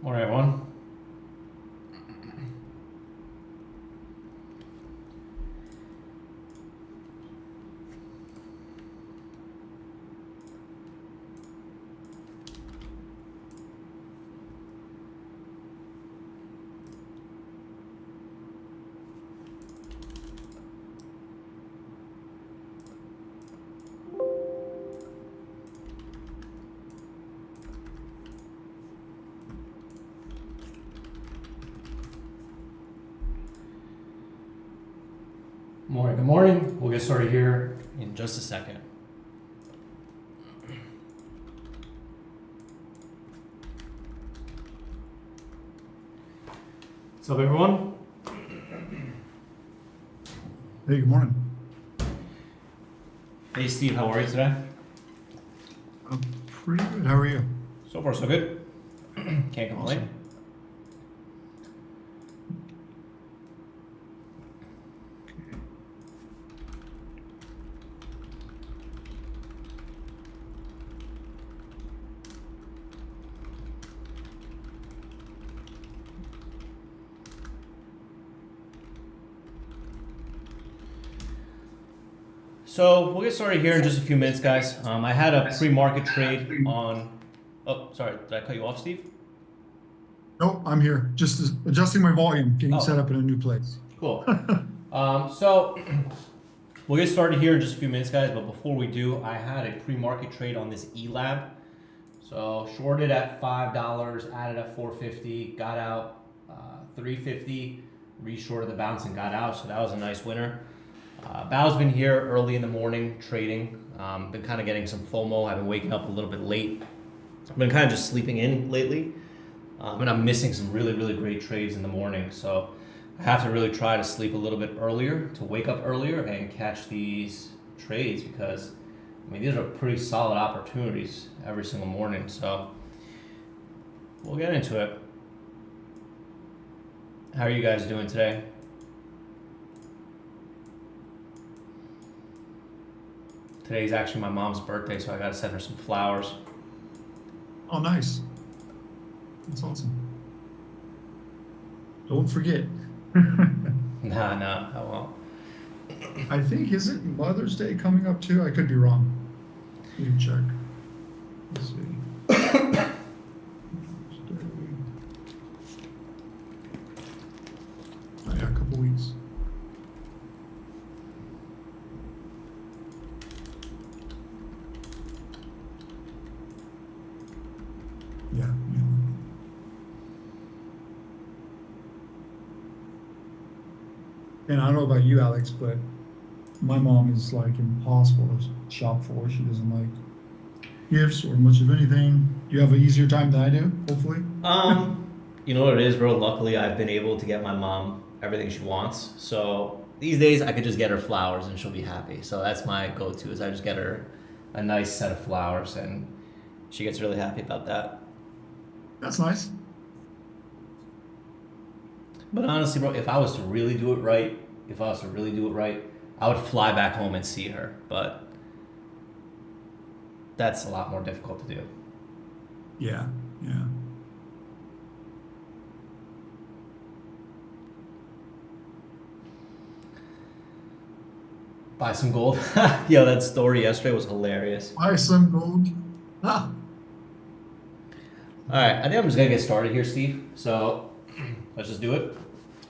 Morning, everyone. Morning, good morning. We'll get started here in just a second. What's up, everyone? Hey, good morning. Hey, Steve, how are you today? I'm pretty good. How are you? So far, so good. Can't complain. Awesome. So we'll get started here in just a few minutes, guys. I had a pre-market trade on. Oh, sorry, did I cut you off, Steve? Nope, I'm here. Just adjusting my volume, getting set up in a new place. Cool. So we'll get started here in just a few minutes, guys. But before we do, I had a pre-market trade on this ELAB. So shorted at $5, added at $4.50, got out $3.50, re-shorted the bounce and got out. So that was a nice winner. Bao's been here early in the morning trading. Been kind of getting some FOMO. I've been waking up a little bit late. I've been kind of just sleeping in lately. And I'm missing some really, really great trades in the morning. So I have to really try to sleep a little bit earlier, to wake up earlier and catch these trades because, I mean, these are pretty solid opportunities every single morning. So we'll get into it. How are you guys doing today? Today's actually my mom's birthday, so I gotta send her some flowers. Oh, nice. That's awesome. Don't forget. Nah, I won't. I think, is it Mother's Day coming up too? I could be wrong. Let me check. Let's see. Mother's Day. Oh, yeah, a couple weeks. Yeah. And I don't know about you, Alex, but my mom is like impossible to shop for. She doesn't like gifts or much of anything. Do you have an easier time than I do, hopefully? You know what it is, bro? Luckily, I've been able to get my mom everything she wants. So these days, I could just get her flowers and she'll be happy. So that's my go-to, is I just get her a nice set of flowers and she gets really happy about that. That's nice. But honestly, bro, if I was to really do it right, I would fly back home and see her. But that's a lot more difficult to do. Yeah. Buy some gold. Yo, that story yesterday was hilarious. Buy some gold. Ah. All right, I think I'm just gonna get started here, Steve. So let's just do it.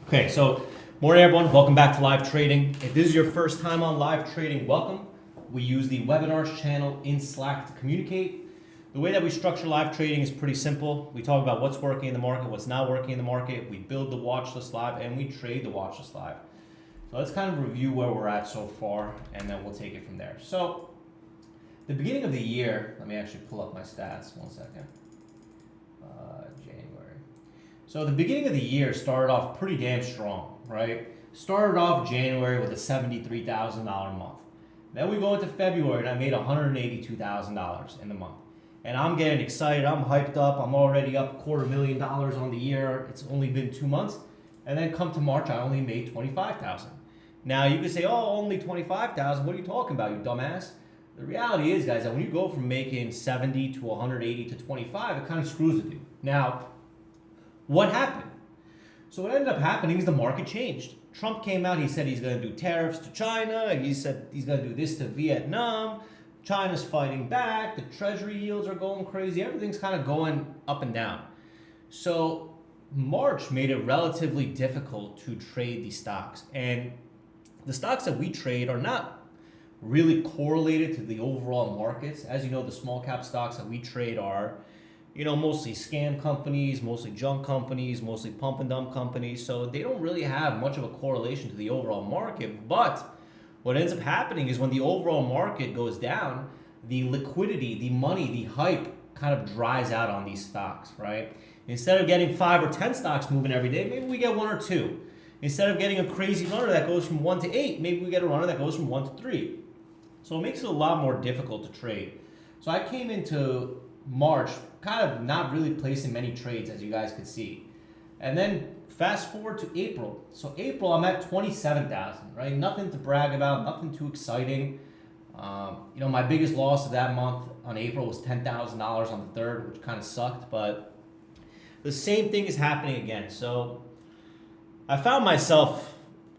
Okay, so morning, everyone. Welcome back to live trading. If this is your first time on live trading, welcome. We use the webinars channel in Slack to communicate. The way that we structure live trading is pretty simple. We talk about what's working in the market, what's not working in the market. We build the watch list live, and we trade the watch list live. So let's kind of review where we're at so far, and then we'll take it from there. So the beginning of the year, let me actually pull up my stats. 1 second. January. So the beginning of the year started off pretty damn strong, right? Started off January with a $73,000 month. Then we go into February and I made $182,000 in the month. And I'm getting excited, I'm hyped up, I'm already up $250,000 on the year. It's only been 2 months. And then come to March, I only made $25,000. Now you could say, oh, only $25,000, what are you talking about, you dumbass? The reality is, guys, that when you go from making 70 to 180 to 25, it kind of screws with you. Now, What happened? So what ended up happening is the market changed. Trump came out, he said he's going to do tariffs to China, he said he's going to do this to Vietnam, China's fighting back, the treasury yields are going crazy, everything's kind of going up and down. So March made it relatively difficult to trade these stocks. And the stocks that we trade are not really correlated to the overall markets. As you know, the small cap stocks that we trade are, mostly scam companies, mostly junk companies, mostly pump and dump companies. So they don't really have much of a correlation to the overall market. But what ends up happening is when the overall market goes down, the liquidity, the money, the hype kind of dries out on these stocks, right? Instead of getting 5 or 10 stocks moving every day, maybe we get 1 or 2. Instead of getting a crazy runner that goes from 1 to 8, maybe we get a runner that goes from 1 to 3. So it makes it a lot more difficult to trade. So I came into March kind of not really placing many trades, as you guys could see. And then fast forward to April. So April, I'm at 27,000, right? Nothing to brag about, nothing too exciting. My biggest loss of that month on April was $10,000 on the 3rd, which kind of sucked, but the same thing is happening again. So I found myself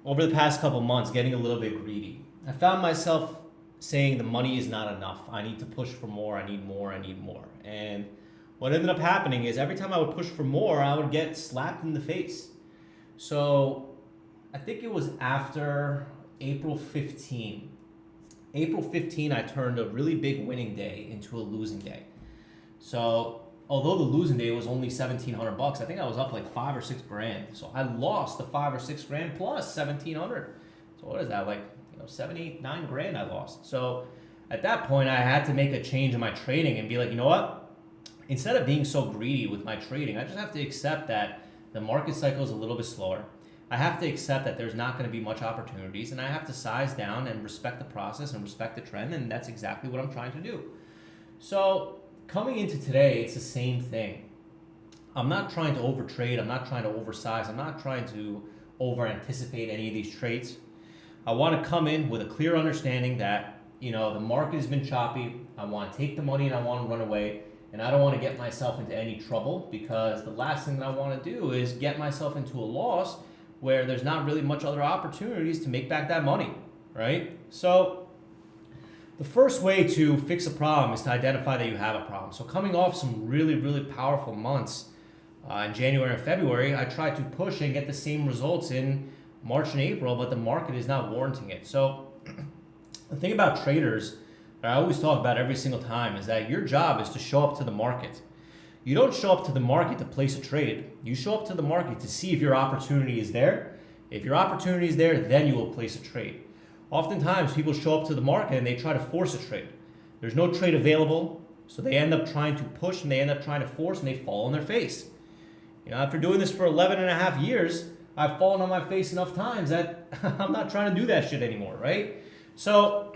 over the past couple months getting a little bit greedy. I found myself saying the money is not enough. I need to push for more. I need more. I need more. And what ended up happening is every time I would push for more, I would get slapped in the face. So I think it was after April 15. April 15, I turned a really big winning day into a losing day. So although the losing day was only $1,700, I think I was up like 5 or 6 grand. So I lost the 5 or 6 grand plus 1,700. So what is that, like 7, 8, 9 grand I lost. So at that point, I had to make a change in my trading and be like, you know what? Instead of being so greedy with my trading, I just have to accept that the market cycle is a little bit slower. I have to accept that there's not going to be much opportunities, and I have to size down and respect the process and respect the trend, and that's exactly what I'm trying to do. So coming into today, it's the same thing. I'm not trying to overtrade. I'm not trying to oversize. I'm not trying to over anticipate any of these trades. I want to come in with a clear understanding that, the market has been choppy. I want to take the money and I want to run away. And I don't want to get myself into any trouble, because the last thing that I want to do is get myself into a loss where there's not really much other opportunities to make back that money, right? So the first way to fix a problem is to identify that you have a problem. So coming off some really, really powerful months in January and February, I tried to push and get the same results in March and April, but the market is not warranting it. So the thing about traders that I always talk about every single time is that your job is to show up to the market. You don't show up to the market to place a trade. You show up to the market to see if your opportunity is there. If your opportunity is there, then you will place a trade. Oftentimes, people show up to the market and they try to force a trade. There's no trade available, so they end up trying to push and they end up trying to force and they fall on their face. After doing this for 11 and a half years, I've fallen on my face enough times that I'm not trying to do that shit anymore, right? So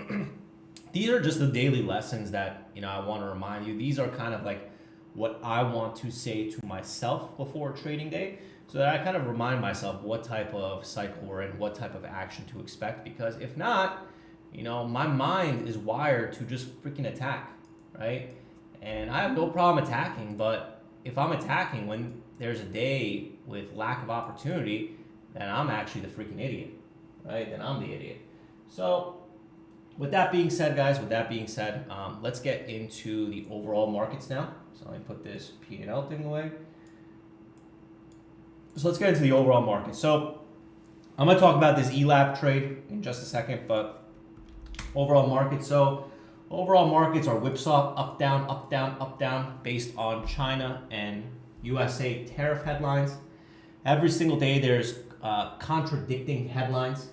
these are just the daily lessons that, I want to remind you. These are kind of like what I want to say to myself before trading day, so that I kind of remind myself what type of cycle we're in, what type of action to expect. Because if not, my mind is wired to just freaking attack, right? And I have no problem attacking, but if I'm attacking when there's a day with lack of opportunity, then I'm actually the freaking idiot, right? Then I'm the idiot. So with that being said, guys, let's get into the overall markets now. So let me put this P&L thing away. So let's get into the overall market. So I'm going to talk about this ELAB trade in just a second, but overall market. So overall markets are whipsaw, up, down, up, down, up, down, based on China and USA tariff headlines. Every single day there's contradicting headlines.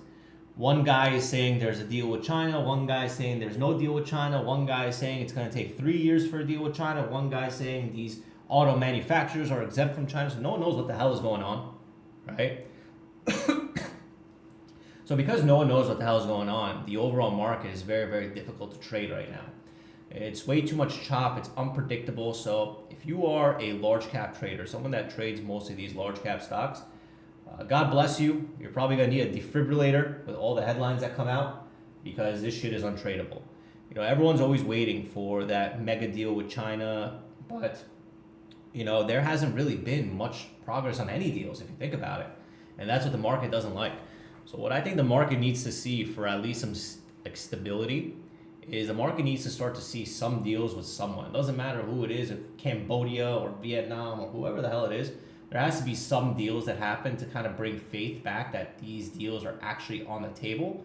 One guy is saying there's a deal with China. One guy is saying there's no deal with China. One guy is saying it's going to take 3 years for a deal with China. One guy is saying these auto manufacturers are exempt from China. So no one knows what the hell is going on, right? So because no one knows what the hell is going on, the overall market is very, very difficult to trade right now. It's way too much chop. It's unpredictable. So if you are a large cap trader, someone that trades mostly these large cap stocks, God bless you. You're probably going to need a defibrillator with all the headlines that come out, because this shit is untradeable. Everyone's always waiting for that mega deal with China, but there hasn't really been much progress on any deals if you think about it. And that's what the market doesn't like. So what I think the market needs to see for at least some stability is the market needs to start to see some deals with someone. It doesn't matter who it is, if Cambodia or Vietnam or whoever the hell it is. There has to be some deals that happen to kind of bring faith back that these deals are actually on the table.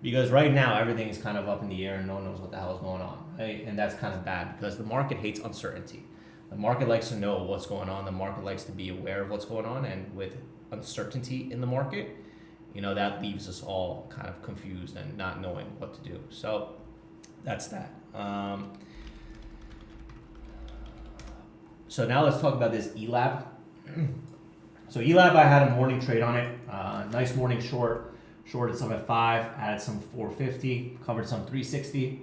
Because right now everything is kind of up in the air and no one knows what the hell is going on, right? And that's kind of bad because the market hates uncertainty. The market likes to know what's going on. The market likes to be aware of what's going on, and with uncertainty in the market, that leaves us all kind of confused and not knowing what to do. So that's that. So now let's talk about this ELAB. So ELAB, I had a morning trade on it. Nice morning short. Shorted some at 5, added some 450, covered some 360.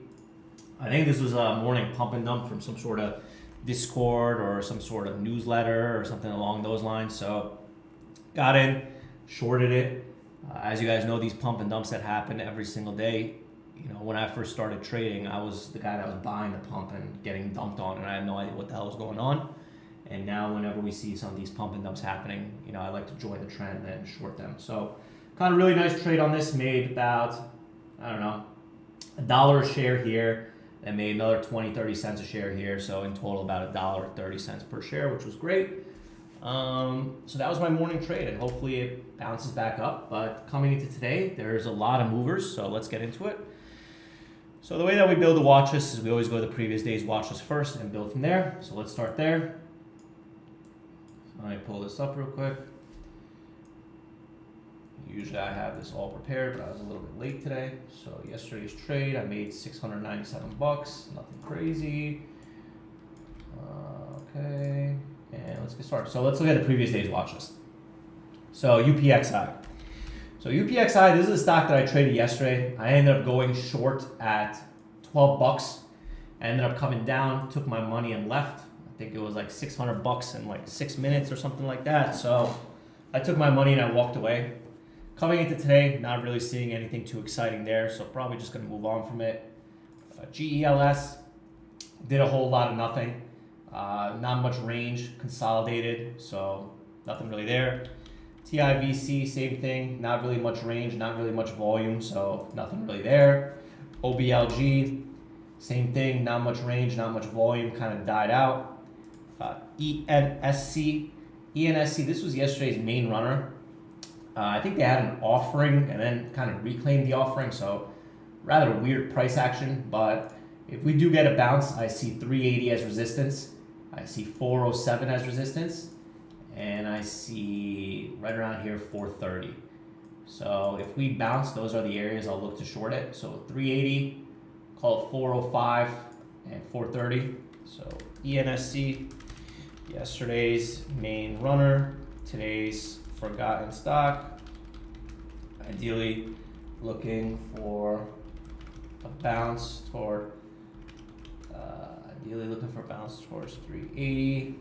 I think this was a morning pump and dump from some sort of Discord or some sort of newsletter or something along those lines. So got in, shorted it. As you guys know, these pump and dumps that happen every single day. When I first started trading, I was the guy that was buying the pump and getting dumped on, and I had no idea what the hell was going on. And now whenever we see some of these pump and dumps happening, I like to join the trend and short them. So kind of really nice trade on this. Made about, I don't know, $1 a share here, and made another 20-30 cents a share here. So in total about $1.30 per share, which was great. So that was my morning trade, and hopefully it bounces back up. But coming into today, there's a lot of movers, so let's get into it. So the way that we build the watch list is we always go to the previous day's watch list first and build from there. So let's start there. So let me pull this up real quick. Usually I have this all prepared, but I was a little bit late today. So yesterday's trade, I made $697, nothing crazy. Okay, and let's get started. So let's look at the previous day's watch list. So UPXI. So UPXI, this is a stock that I traded yesterday. I ended up going short at $12. I ended up coming down, took my money and left. I think it was like $600 in like 6 minutes or something like that. So I took my money and I walked away. Coming into today, not really seeing anything too exciting there, so probably just going to move on from it. GELS did a whole lot of nothing. Not much range, consolidated, so nothing really there. TIVC, same thing, not really much range, not really much volume, so nothing really there. OBLG, same thing, not much range, not much volume, kind of died out. ENSC, this was yesterday's main runner. I think they had an offering and then kind of reclaimed the offering, so rather weird price action. But if we do get a bounce, I see 380 as resistance, I see 407 as resistance, and I see right around here 430. So if we bounce, those are the areas I'll look to short it. So 380, call it 405 and 430. So ENSC, yesterday's main runner, today's forgotten stock. Ideally looking for a bounce toward towards 380,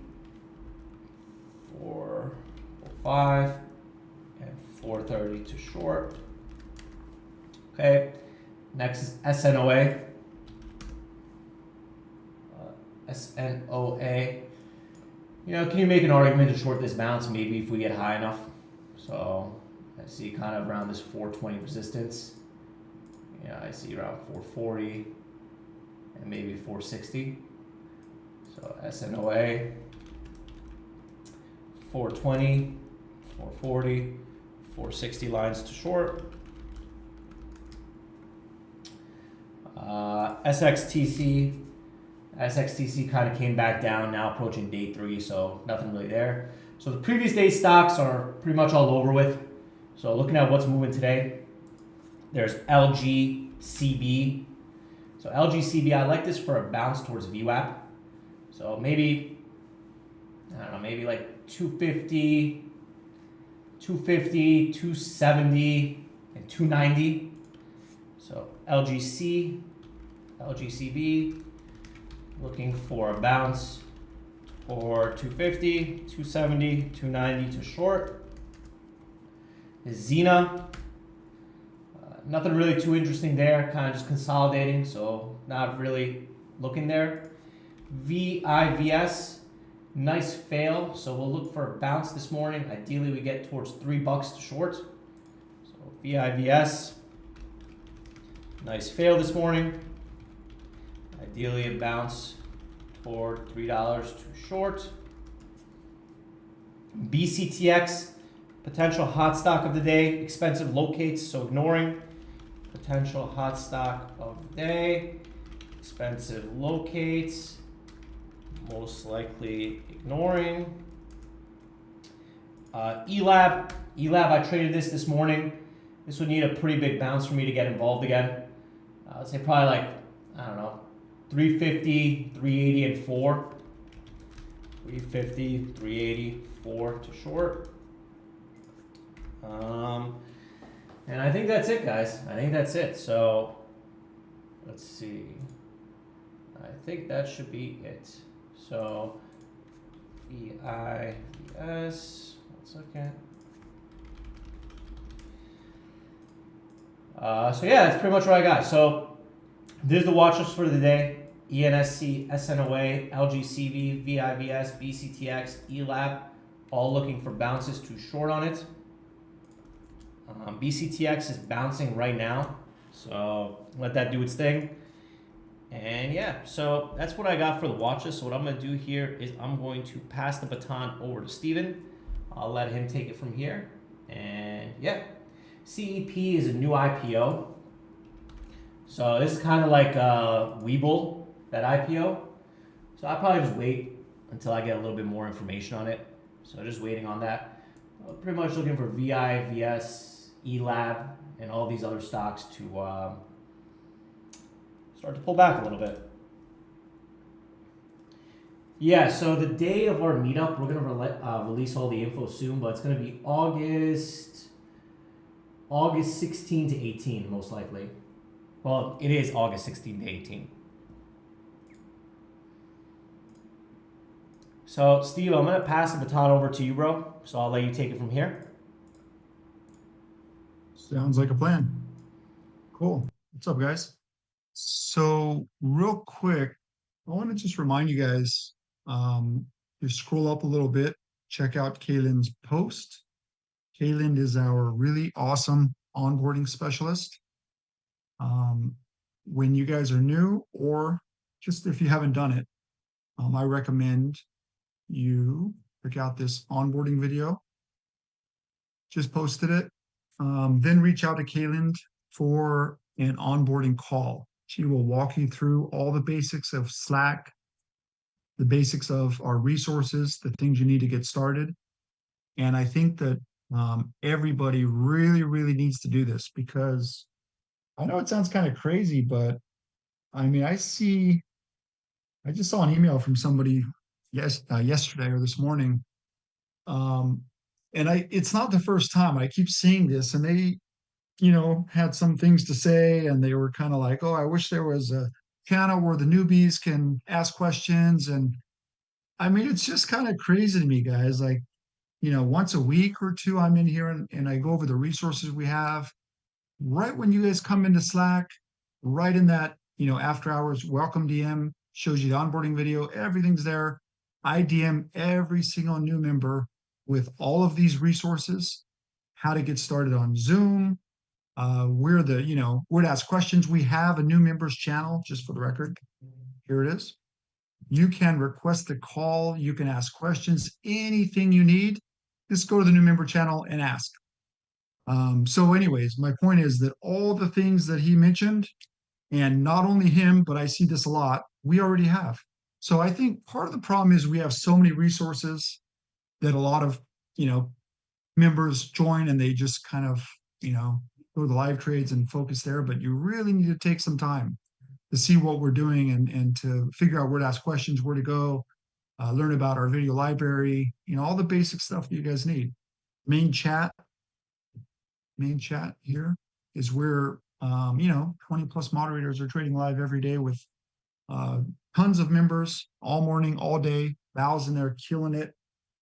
405, and 430 to short. Okay, next is SNOA. SNOA. Can you make an argument to short this bounce? Maybe if we get high enough. So I see kind of around this 420 resistance. I see around 440 and maybe 460. So SNOA, 420, 440, 460 lines to short. SXTC kind of came back down, now approaching day 3, so nothing really there. So the previous day's stocks are pretty much all over with. So looking at what's moving today, there's LGCB. So LGCB, I like this for a bounce towards VWAP. So maybe, I don't know, maybe like 250, 270, and 290. So LGCB, looking for a bounce for 250, 270, 290 to short. ZENA, nothing really too interesting there, kind of just consolidating, so not really looking there. VIVS, Nice fail, so we'll look for a bounce this morning. Ideally, we get towards $3 to short. So VIVS, nice fail this morning. Ideally, a bounce toward $3 to short. BCTX, potential hot stock of the day, expensive locates, so ignoring. Potential hot stock of the day, expensive locates, most likely ignoring. ELAB, I traded this morning. This would need a pretty big bounce for me to get involved again. I'd say probably like, I don't know, 350, 380, and 4. 350, 380, 4 to short. And I think that's it, guys. I think that's it. So let's see. I think that should be it. So VIVS, 1 second. So yeah, that's pretty much what I got. So there's the watch list for the day. ENSC, SNOA, LGCV, VIVS, BCTX, ELAB, all looking for bounces to short on it. BCTX is bouncing right now, so let that do its thing. And yeah, so that's what I got for the watch list. So what I'm going to do here is I'm going to pass the baton over to Steven. I'll let him take it from here. And yeah, CEP is a new IPO. So this is kind of like Webull, that IPO. So I'll probably just wait until I get a little bit more information on it. So just waiting on that. Pretty much looking for VIVS, ELAB, and all these other stocks to start to pull back a little bit. Yeah, so the day of our meetup, we're going to release all the info soon, but it's going to be August 16 to 18, most likely. Well, it is August 16 to 18. So, Steve, I'm going to pass the baton over to you, bro. So I'll let you take it from here. Sounds like a plan. Cool. What's up, guys? So real quick, I want to just remind you guys, you scroll up a little bit, check out Kaylin's post. Kaylin is our really awesome onboarding specialist. When you guys are new, or just if you haven't done it, I recommend you check out this onboarding video. Just posted it. Then reach out to Kaylin for an onboarding call. She will walk you through all the basics of Slack, the basics of our resources, the things you need to get started. And I think that everybody really, really needs to do this, because I know it sounds kind of crazy, but I mean, I just saw an email from somebody yesterday or this morning. And it's not the first time. I keep seeing this, and they, had some things to say, and they were kind of like, oh, I wish there was a channel where the newbies can ask questions. And I mean, it's just kind of crazy to me, guys. Like, once a week or two, I'm in here and I go over the resources we have. Right when you guys come into Slack, right in that, after hours welcome DM, shows you the onboarding video, everything's there. I DM every single new member with all of these resources, how to get started on Zoom, where to ask questions. We have a new members channel, just for the record. Here it is. You can request a call. You can ask questions, anything you need. Just go to the new member channel and ask. So anyways, my point is that all the things that he mentioned, and not only him, but I see this a lot, we already have. So I think part of the problem is we have so many resources that a lot of, members join, and they just kind of, go to the live trades and focus there. But you really need to take some time to see what we're doing and to figure out where to ask questions, where to go, learn about our video library, all the basic stuff that you guys need. Main chat here is where 20 plus moderators are trading live every day with tons of members all morning, all day. Val's in there killing it.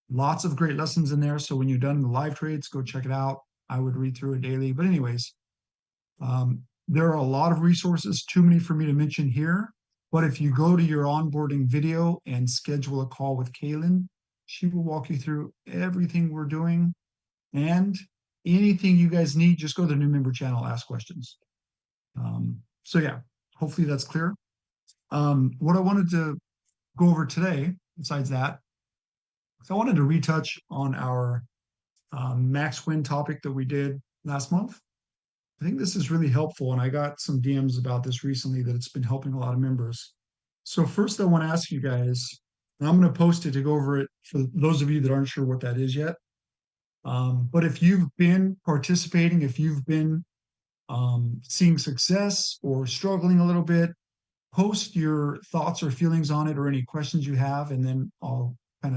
Lots of great lessons in there. So when you're done the live trades, go check it out. I would read through it daily. But anyways, there are a lot of resources, too many for me to mention here. But if you go to your onboarding video and schedule a call with Kaylin, She will walk you through everything we're doing, and anything you guys need, just go to the new member channel, ask questions. So yeah, hopefully that's clear. What I wanted to go over today, besides that, is I wanted to retouch on our max win topic that we did last month. I think this is really helpful, and I got some DMs about this recently that it's been helping a lot of members. So first, I want to ask you guys, and I'm going to post it to go over it for those of you that aren't sure what that is yet. But if you've been participating, if you've been seeing success or struggling a little bit, post your thoughts or feelings on it or any questions you have, and then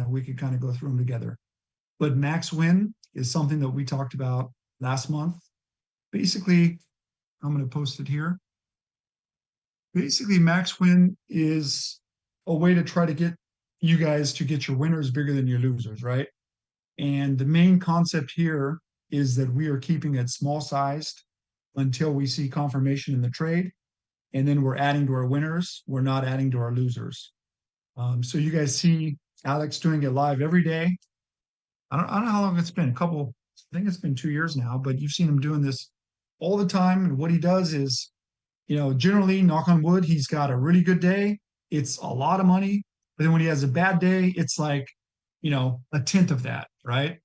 we could kind of go through them together. But max win is something that we talked about last month. Basically, I'm going to post it here. Basically, max win is a way to try to get you guys to get your winners bigger than your losers, right? And the main concept here is that we are keeping it small sized until we see confirmation in the trade. And then we're adding to our winners. We're not adding to our losers. So you guys see Alex doing it live every day. I don't know how long it's been. I think it's been 2 years now, but you've seen him doing this all the time. And what he does is, generally, knock on wood, he's got a really good day. It's a lot of money. But then when he has a bad day, it's like, a tenth of that, right?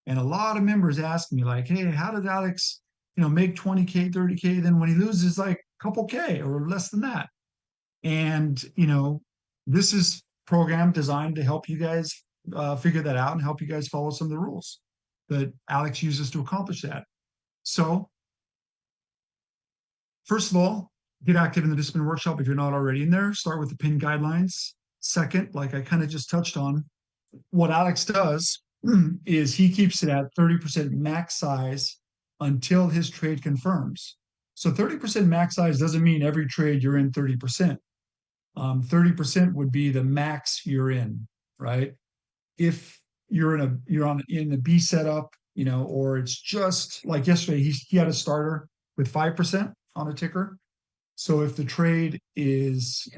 And a lot of members ask me, like, hey, how did Alex, make 20K, 30K? Then when he loses, like a couple K or less than that. And, this is program designed to help you guys figure that out and help you guys follow some of the rules that Alex uses to accomplish that. So, first of all, get active in the discipline workshop if you're not already in there. Start with the pin guidelines. Second, like I kind of just touched on, what Alex does is he keeps it at 30% max size until his trade confirms. So 30% max size doesn't mean every trade you're in 30%. 30% would be the max you're in, right? If you're in a B setup, or it's just like yesterday, he had a starter with 5% on a ticker. So if the trade is,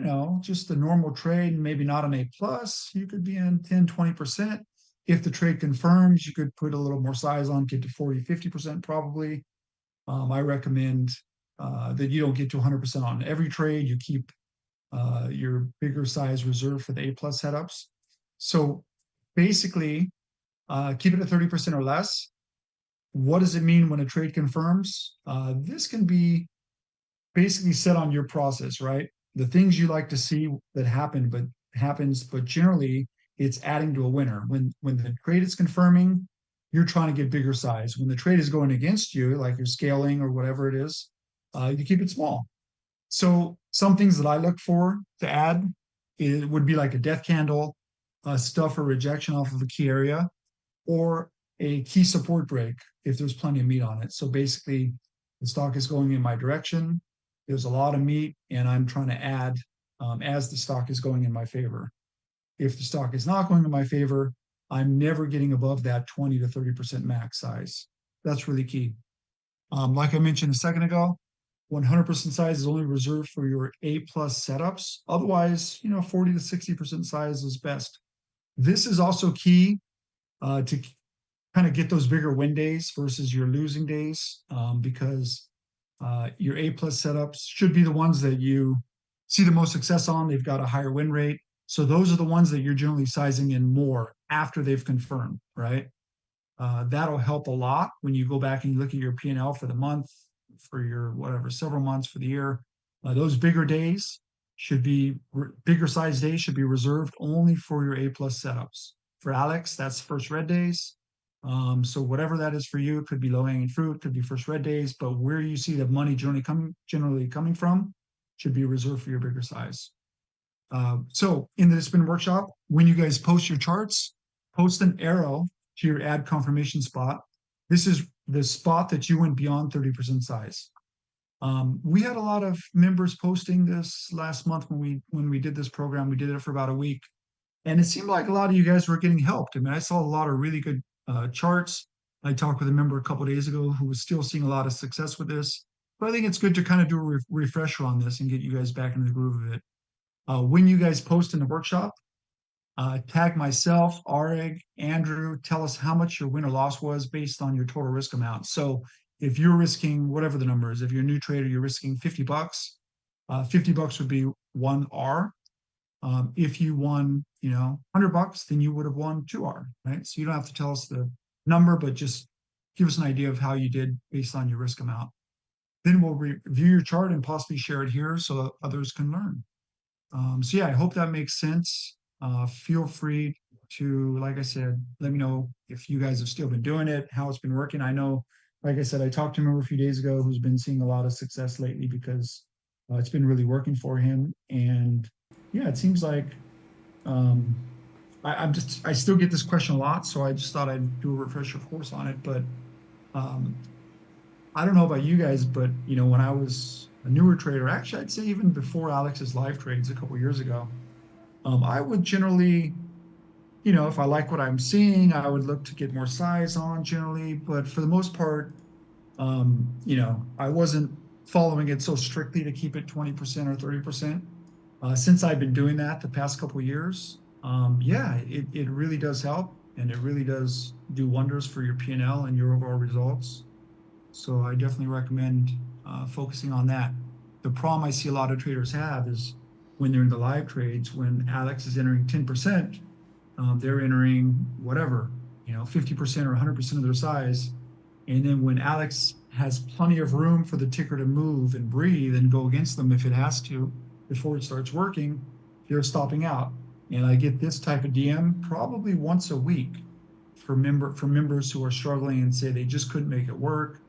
just a normal trade, maybe not an A plus, you could be in 10, 20%. If the trade confirms, you could put a little more size on, get to 40, 50% probably. I recommend that you don't get to 100% on every trade. You keep your bigger size reserved for the A plus setups. So basically, keep it at 30% or less. What does it mean when a trade confirms? This can be basically set on your process, right? The things you like to see that happens, but generally it's adding to a winner. When the trade is confirming, you're trying to get bigger size. When the trade is going against you, like you're scaling or whatever it is, you keep it small. So some things that I look for to add, it would be like a death candle, a stuff or rejection off of a key area, or a key support break if there's plenty of meat on it. So basically, the stock is going in my direction. There's a lot of meat, and I'm trying to add as the stock is going in my favor. If the stock is not going in my favor, I'm never getting above that 20 to 30% max size. That's really key. Like I mentioned a second ago, 100% size is only reserved for your A plus setups. Otherwise, 40 to 60% size is best. This is also key to kind of get those bigger win days versus your losing days, because your A plus setups should be the ones that you see the most success on. They've got a higher win rate. So those are the ones that you're generally sizing in more after they've confirmed, right? That'll help a lot when you go back and you look at your P&L for the month, for your several months for the year. Those bigger days bigger size days should be reserved only for your A plus setups. For Alex, that's first red days. So whatever that is for you, it could be low hanging fruit, could be first red days, but where you see the money generally coming from should be reserved for your bigger size. So in the discipline workshop, when you guys post your charts, post an arrow to your add confirmation spot. This is the spot that you went beyond 30% size. We had a lot of members posting this last month when we did this program. We did it for about a week, and it seemed like a lot of you guys were getting helped. I mean, I saw a lot of really good charts. I talked with a member a couple of days ago who was still seeing a lot of success with this. But I think it's good to kind of do a refresher on this and get you guys back into the groove of it. When you guys post in the workshop, Tag myself, Arig, Andrew, tell us how much your win or loss was based on your total risk amount. So if you're risking whatever the number is, if you're a new trader, you're risking $50, $50 would be 1R. If you won, $100, then you would have won 2R, right? So you don't have to tell us the number, but just give us an idea of how you did based on your risk amount. Then we'll review your chart and possibly share it here so that others can learn. So yeah, I hope that makes sense. Feel free to, like I said, let me know if you guys have still been doing it, how it's been working. I know, like I said, I talked to him a few days ago who's been seeing a lot of success lately because it's been really working for him. And yeah, it seems like I still get this question a lot, so I just thought I'd do a refresher course on it. But um, I don't know about you guys, but when I was a newer trader, actually, I'd say even before Alex's live trades a couple years ago, I would generally, if I like what I'm seeing, I would look to get more size on generally. But for the most part, I wasn't following it so strictly to keep it 20% or 30%. Since I've been doing that the past couple of years, yeah, it really does help, and it really does do wonders for your P&L and your overall results. So I definitely recommend focusing on that. The problem I see a lot of traders have is when they're in the live trades, when Alex is entering 10%, they're entering whatever, 50% or 100% of their size. And then when Alex has plenty of room for the ticker to move and breathe and go against them if it has to before it starts working, they're stopping out. And I get this type of DM probably once a week from members who are struggling and say they just couldn't make it work.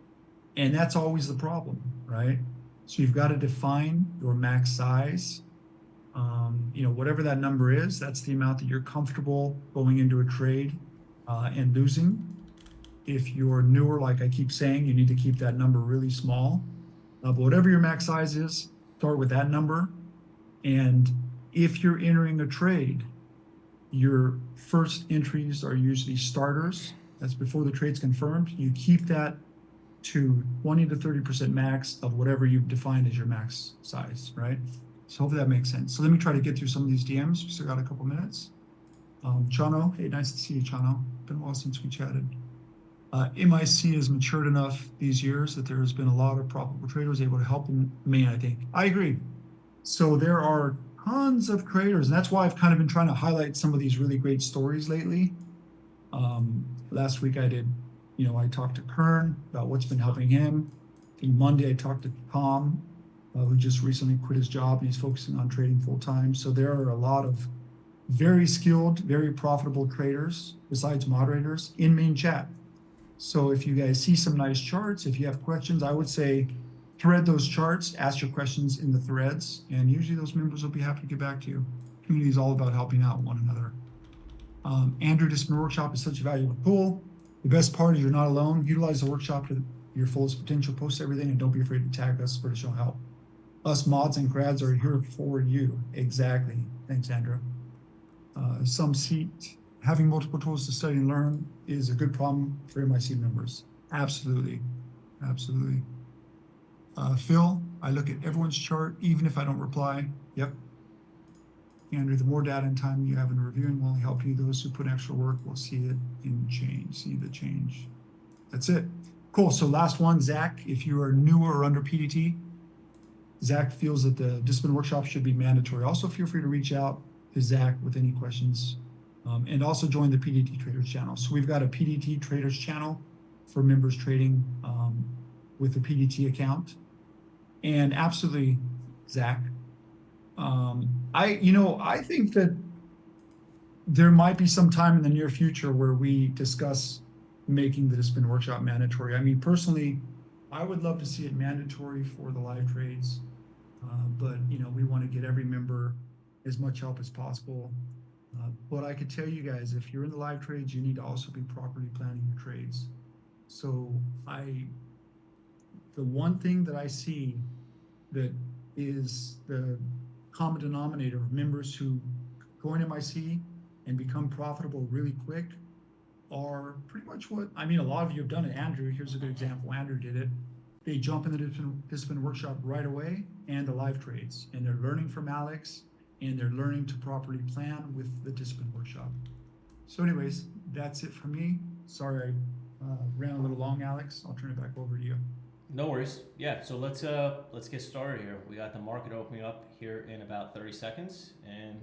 And that's always the problem, right? So you've got to define your max size. Whatever that number is, that's the amount that you're comfortable going into a trade and losing. If you're newer, like I keep saying, you need to keep that number really small. But whatever your max size is, start with that number. And if you're entering a trade, your first entries are usually starters. That's before the trade's confirmed. You keep that to 20 to 30% max of whatever you've defined as your max size, right? So hopefully that makes sense. So let me try to get through some of these DMs. We still got a couple minutes. Chano, hey, nice to see you, Chano. Been a while since we chatted. MIC has matured enough these years that there has been a lot of profitable traders able to help in Maine, I think. I agree. So there are tons of creators, and that's why I've kind of been trying to highlight some of these really great stories lately. Last week I did, I talked to Kern about what's been helping him. I think Monday I talked to Tom, who just recently quit his job and he's focusing on trading full time. So there are a lot of very skilled, very profitable traders besides moderators in main chat. So if you guys see some nice charts, if you have questions, I would say thread those charts, ask your questions in the threads, and usually those members will be happy to get back to you. Community is all about helping out one another. Andrew, Discipline Workshop is such a valuable tool. The best part is you're not alone. Utilize the workshop to your fullest potential. Post everything, and don't be afraid to tag us for additional help. Us mods and grads are here for you. Exactly. Thanks, Andrew. Some seat having multiple tools to study and learn is a good problem for MIC members. Absolutely. Absolutely. Phil, I look at everyone's chart, even if I don't reply. Yep. Andrew, the more data and time you have in reviewing will only help you. Those who put extra work will see it in change, see the change. That's it. Cool. So last one, Zach, if you are newer or under PDT, Zach feels that the discipline workshop should be mandatory. Also, feel free to reach out to Zach with any questions, and also join the PDT Traders channel. So we've got a PDT Traders channel for members trading with the PDT account. And absolutely, Zach, I think that there might be some time in the near future where we discuss making the discipline workshop mandatory. I mean, personally, I would love to see it mandatory for the live trades, but we want to get every member as much help as possible. But I could tell you guys, if you're in the live trades, you need to also be properly planning your trades. So the one thing that I see that is the common denominator of members who go in MIC and become profitable really quick are pretty much a lot of you have done it. Andrew, here's a good example. Andrew did it. They jump in the discipline workshop right away and the live trades, and they're learning from Alex, and they're learning to properly plan with the discipline workshop. So anyways, that's it for me. Sorry I ran a little long, Alex. I'll turn it back over to you. No worries. Yeah, so let's get started here. We got the market opening up here in about 30 seconds, and